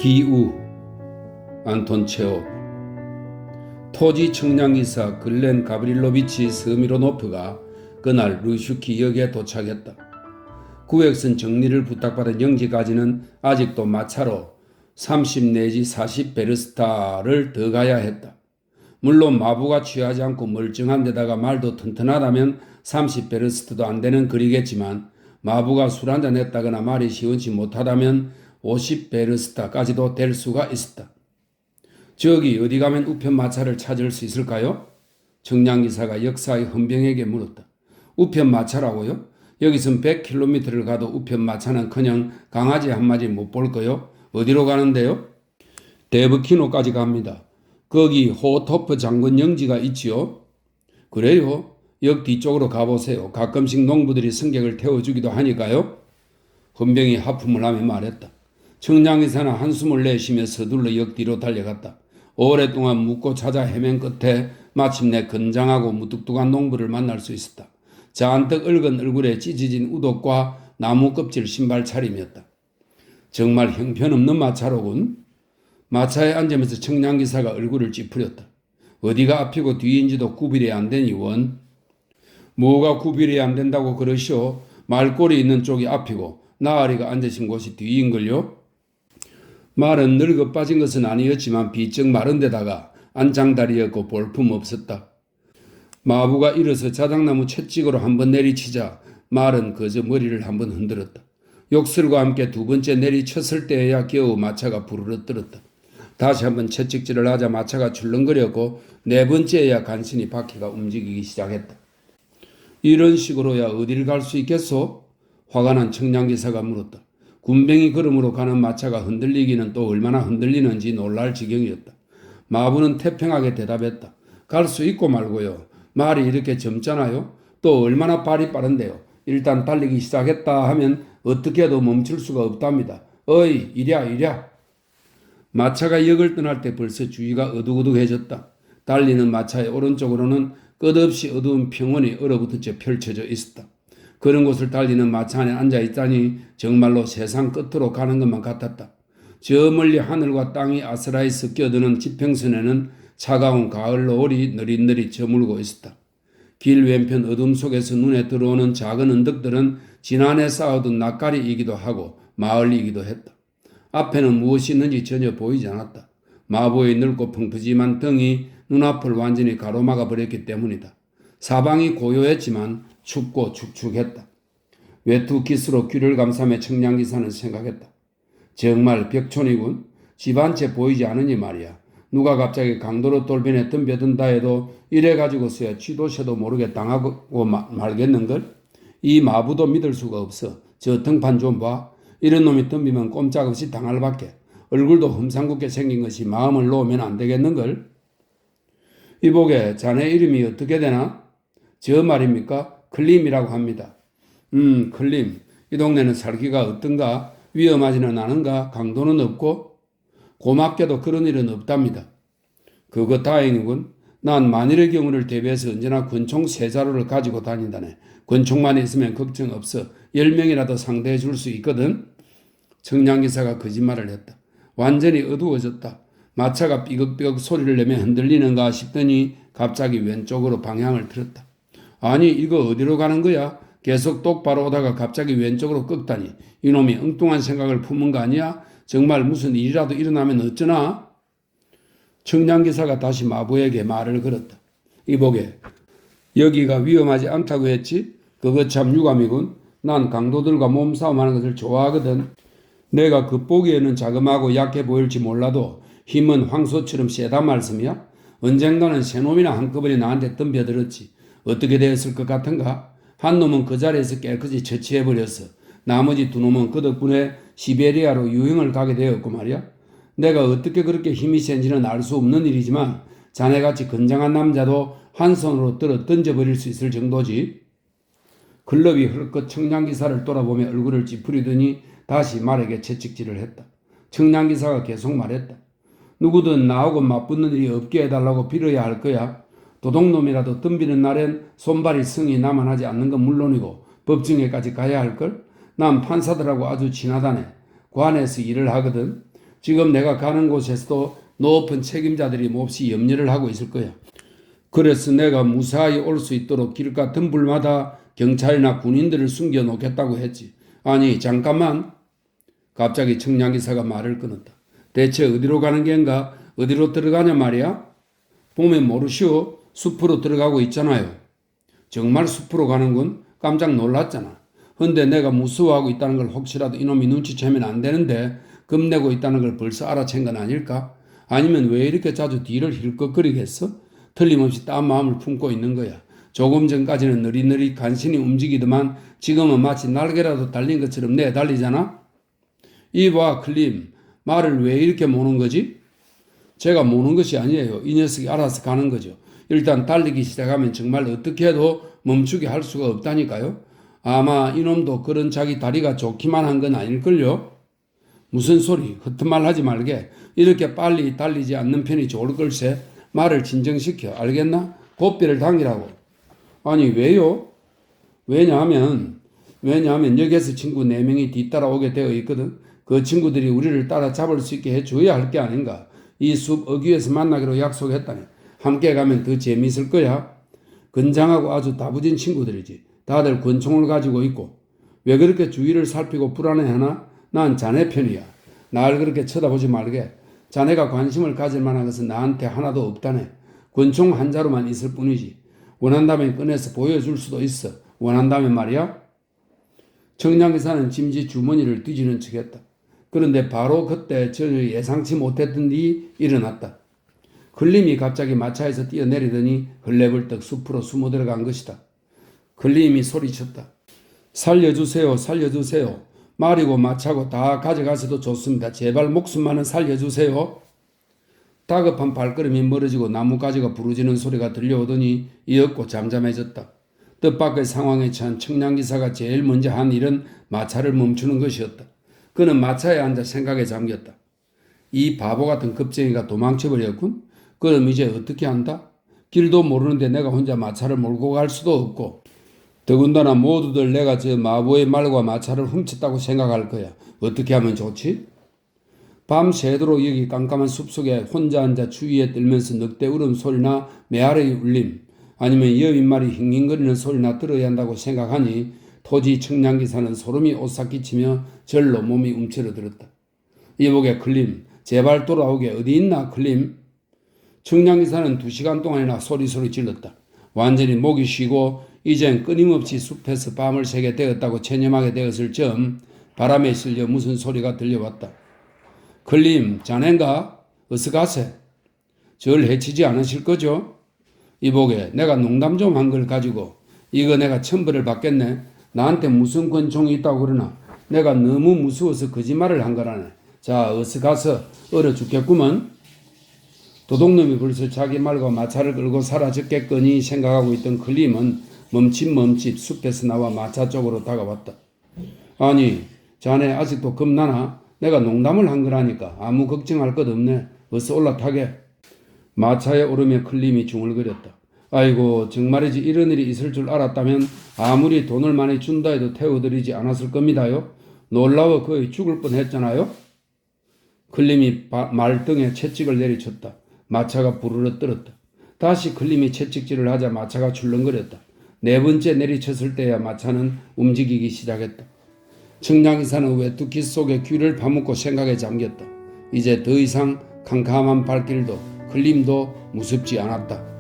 기우 안톤 체홉. 토지 측량기사 글렌 가브릴로비치 스미로노프가 그날 루슈키 역에 도착했다. 구획선 정리를 부탁받은 영지까지는 아직도 마차로 30 내지 40 베르스타를 더 가야 했다. 물론 마부가 취하지 않고 멀쩡한 데다가 말도 튼튼하다면 30 베르스트도 안 되는 거리겠지만, 마부가 술 한잔 했다거나 말이 시원치 못하다면 50 베르스타까지도 될 수가 있었다. 저기 어디 가면 우편 마차를 찾을 수 있을까요? 정량기사가 역사의 헌병에게 물었다. 우편 마차라고요? 여기선 100km를 가도 우편 마차는커녕 강아지 한 마리 못 볼 거요? 어디로 가는데요? 데브키노까지 갑니다. 거기 호토프 장군 영지가 있지요? 그래요? 역 뒤쪽으로 가보세요. 가끔씩 농부들이 승객을 태워주기도 하니까요. 헌병이 하품을 하며 말했다. 청량기사는 한숨을 내쉬며 서둘러 역 뒤로 달려갔다. 오랫동안 묻고 찾아 헤맨 끝에 마침내 건장하고 무뚝뚝한 농부를 만날 수 있었다. 잔뜩 붉은 얼굴에 찢어진 우독과 나무 껍질 신발 차림이었다. 정말 형편없는 마차로군. 마차에 앉으면서 청량기사가 얼굴을 찌푸렸다. 어디가 앞이고 뒤인지도 구별이 안 되니 원. 뭐가 구별이 안 된다고 그러시오? 말꼬리 있는 쪽이 앞이고 나으리가 앉으신 곳이 뒤인걸요? 말은 늙어 빠진 것은 아니었지만 비쩍 마른 데다가 안장다리였고 볼품 없었다. 마부가 일어서 자작나무 채찍으로 한번 내리치자 말은 그저 머리를 한번 흔들었다. 욕설과 함께 두 번째 내리쳤을 때에야 겨우 마차가 부르르 떨었다. 다시 한번 채찍질을 하자 마차가 출렁거렸고 네 번째에야 간신히 바퀴가 움직이기 시작했다. 이런 식으로야 어딜 갈 수 있겠소? 화가 난 청량기사가 물었다. 군뱅이 걸음으로 가는 마차가 흔들리기는 또 얼마나 흔들리는지 놀랄 지경이었다. 마부는 태평하게 대답했다. 갈 수 있고 말고요. 말이 이렇게 젊잖아요. 또 얼마나 발이 빠른데요. 일단 달리기 시작했다 하면 어떻게 해도 멈출 수가 없답니다. 어이 이랴. 마차가 역을 떠날 때 벌써 주위가 어둑어둑해졌다. 달리는 마차의 오른쪽으로는 끝없이 어두운 평원이 얼어붙은 채 펼쳐져 있었다. 그런 곳을 달리는 마차 안에 앉아있다니 정말로 세상 끝으로 가는 것만 같았다. 저 멀리 하늘과 땅이 아스라이 섞여드는 지평선에는 차가운 가을 노을이 느릿느릿 저물고 있었다. 길 왼편 어둠 속에서 눈에 들어오는 작은 언덕들은 지난해 쌓아둔 낯가리이기도 하고 마을이기도 했다. 앞에는 무엇이 있는지 전혀 보이지 않았다. 마부의 늙고 펑퍼짐한 등이 눈앞을 완전히 가로막아 버렸기 때문이다. 사방이 고요했지만 춥고 축축했다. 외투 깃으로 귀를 감싸며 청량기사는 생각했다. 정말 벽촌이군. 집 한 채 보이지 않으니 말이야. 누가 갑자기 강도로 돌변에 덤벼든다 해도 이래가지고서야 쥐도새도 모르게 당하고 말겠는걸? 이 마부도 믿을 수가 없어. 저 등판 좀 봐. 이런 놈이 덤비면 꼼짝없이 당할 밖에. 얼굴도 흠상궂게 생긴 것이 마음을 놓으면 안 되겠는걸? 이보게 자네 이름이 어떻게 되나? 저 말입니까? 클림이라고 합니다. 클림. 이 동네는 살기가 어떤가? 위험하지는 않은가? 강도는 없고? 고맙게도 그런 일은 없답니다. 그거 다행이군. 난 만일의 경우를 대비해서 언제나 권총 3자루를 가지고 다닌다네. 권총만 있으면 걱정 없어. 10명이라도 상대해 줄 수 있거든. 청량기사가 거짓말을 했다. 완전히 어두워졌다. 마차가 삐걱삐걱 소리를 내며 흔들리는가 싶더니 갑자기 왼쪽으로 방향을 틀었다. 아니 이거 어디로 가는 거야? 계속 똑바로 오다가 갑자기 왼쪽으로 꺾다니. 이놈이 엉뚱한 생각을 품은 거 아니야? 정말 무슨 일이라도 일어나면 어쩌나? 청량기사가 다시 마부에게 말을 걸었다. 이보게 여기가 위험하지 않다고 했지? 그거 참 유감이군. 난 강도들과 몸싸움하는 것을 좋아하거든. 내가 겉보기에는 자그마하고 약해 보일지 몰라도 힘은 황소처럼 세단 말씀이야? 언젠가는 새 놈이나 한꺼번에 나한테 덤벼들었지. 어떻게 되었을 것 같은가? 한 놈은 그 자리에서 깨끗이 처치해버렸어. 나머지 두 놈은 그 덕분에 시베리아로 유행을 가게 되었고 말이야. 내가 어떻게 그렇게 힘이 센지는 알 수 없는 일이지만 자네같이 건장한 남자도 한 손으로 들어 던져버릴 수 있을 정도지. 글럽이 헐끗 청량기사를 돌아보며 얼굴을 찌푸리더니 다시 말에게 채찍질을 했다. 청량기사가 계속 말했다. 누구든 나하고 맞붙는 일이 없게 해달라고 빌어야 할 거야. 도둑놈이라도 덤비는 날엔 손발이 성이 남아나지 않는 건 물론이고 법정에까지 가야 할걸? 난 판사들하고 아주 친하다네. 관에서 일을 하거든. 지금 내가 가는 곳에서도 높은 책임자들이 몹시 염려를 하고 있을 거야. 그래서 내가 무사히 올 수 있도록 길가 덤불마다 경찰이나 군인들을 숨겨놓겠다고 했지. 아니 잠깐만. 갑자기 청량기사가 말을 끊었다. 대체 어디로 가는 겐가? 어디로 들어가냐 말이야? 보면 모르시오. 숲으로 들어가고 있잖아요. 정말 숲으로 가는군. 깜짝 놀랐잖아. 근데 내가 무서워하고 있다는 걸 혹시라도 이놈이 눈치채면 안 되는데 겁내고 있다는 걸 벌써 알아챈 건 아닐까? 아니면 왜 이렇게 자주 뒤를 힐끗거리겠어? 틀림없이 딴 마음을 품고 있는 거야. 조금 전까지는 느릿느릿 간신히 움직이더만 지금은 마치 날개라도 달린 것처럼 내달리잖아? 이봐 클림, 말을 왜 이렇게 모는 거지? 제가 모는 것이 아니에요. 이 녀석이 알아서 가는 거죠. 일단 달리기 시작하면 정말 어떻게 해도 멈추게 할 수가 없다니까요. 아마 이놈도 그런 자기 다리가 좋기만 한 건 아닐걸요? 무슨 소리, 허튼 말 하지 말게. 이렇게 빨리 달리지 않는 편이 좋을 걸세. 말을 진정시켜. 알겠나? 고삐를 당기라고. 아니 왜요? 왜냐하면 여기에서 친구 4명이 뒤따라오게 되어 있거든. 그 친구들이 우리를 따라잡을 수 있게 해줘야 할 게 아닌가. 이 숲 어귀에서 만나기로 약속했다니. 함께 가면 더 재미있을 거야. 건장하고 아주 다부진 친구들이지. 다들 권총을 가지고 있고. 왜 그렇게 주위를 살피고 불안해하나? 난 자네 편이야. 날 그렇게 쳐다보지 말게. 자네가 관심을 가질 만한 것은 나한테 하나도 없다네. 권총 한 자루만 있을 뿐이지. 원한다면 꺼내서 보여줄 수도 있어. 원한다면 말이야. 청량기사는 짐지 주머니를 뒤지는 척했다. 그런데 바로 그때 전혀 예상치 못했던 일이 일어났다. 걸림이 갑자기 마차에서 뛰어내리더니 헐레벌떡 숲으로 숨어 들어간 것이다. 걸림이 소리쳤다. 살려주세요. 살려주세요. 말이고 마차고 다 가져가셔도 좋습니다. 제발 목숨만은 살려주세요. 다급한 발걸음이 멀어지고 나뭇가지가 부러지는 소리가 들려오더니 이윽고 잠잠해졌다. 뜻밖의 상황에 처한 청량기사가 제일 먼저 한 일은 마차를 멈추는 것이었다. 그는 마차에 앉아 생각에 잠겼다. 이 바보 같은 겁쟁이가 도망쳐버렸군. 그럼 이제 어떻게 한다? 길도 모르는데 내가 혼자 마차를 몰고 갈 수도 없고 더군다나 모두들 내가 저 마부의 말과 마차를 훔쳤다고 생각할 거야. 어떻게 하면 좋지? 밤 새도록 여기 깜깜한 숲속에 혼자 앉아 추위에 떨면서 늑대 울음소리나 메아리의 울림 아니면 여인말이 힝힝거리는 소리나 들어야 한다고 생각하니 토지 청량기사는 소름이 오싹기치며 절로 몸이 움츠러들었다. 이복에 클림, 제발 돌아오게 어디 있나 클림? 청량기사는 2시간 동안이나 소리소리 질렀다. 완전히 목이 쉬고 이젠 끊임없이 숲에서 밤을 새게 되었다고 체념하게 되었을 즈음 바람에 실려 무슨 소리가 들려왔다. 클림, 자넨가? 어서 가세. 절 해치지 않으실 거죠? 이복에 내가 농담 좀 한 걸 가지고 이거 내가 천벌을 받겠네. 나한테 무슨 권총이 있다고 그러나 내가 너무 무서워서 거짓말을 한 거라네. 자, 어서 가서 얼어 죽겠구먼. 도둑놈이 벌써 자기 말과 마차를 끌고 사라졌겠거니 생각하고 있던 클림은 멈칫멈칫 숲에서 나와 마차 쪽으로 다가왔다. 아니, 자네 아직도 겁나나? 내가 농담을 한 거라니까 아무 걱정할 것 없네. 어서 올라타게. 마차에 오르며 클림이 중얼거렸다. 아이고 정말이지 이런 일이 있을 줄 알았다면 아무리 돈을 많이 준다 해도 태워드리지 않았을 겁니다요. 놀라워 거의 죽을 뻔했잖아요. 클림이 말등에 채찍을 내리쳤다. 마차가 부르르 떨었다. 다시 클림이 채찍질을 하자 마차가 출렁거렸다. 4번째 내리쳤을 때야 마차는 움직이기 시작했다. 청량기사는 외투기 속에 귀를 파묻고 생각에 잠겼다. 이제 더 이상 캄캄한 발길도 클림도 무섭지 않았다.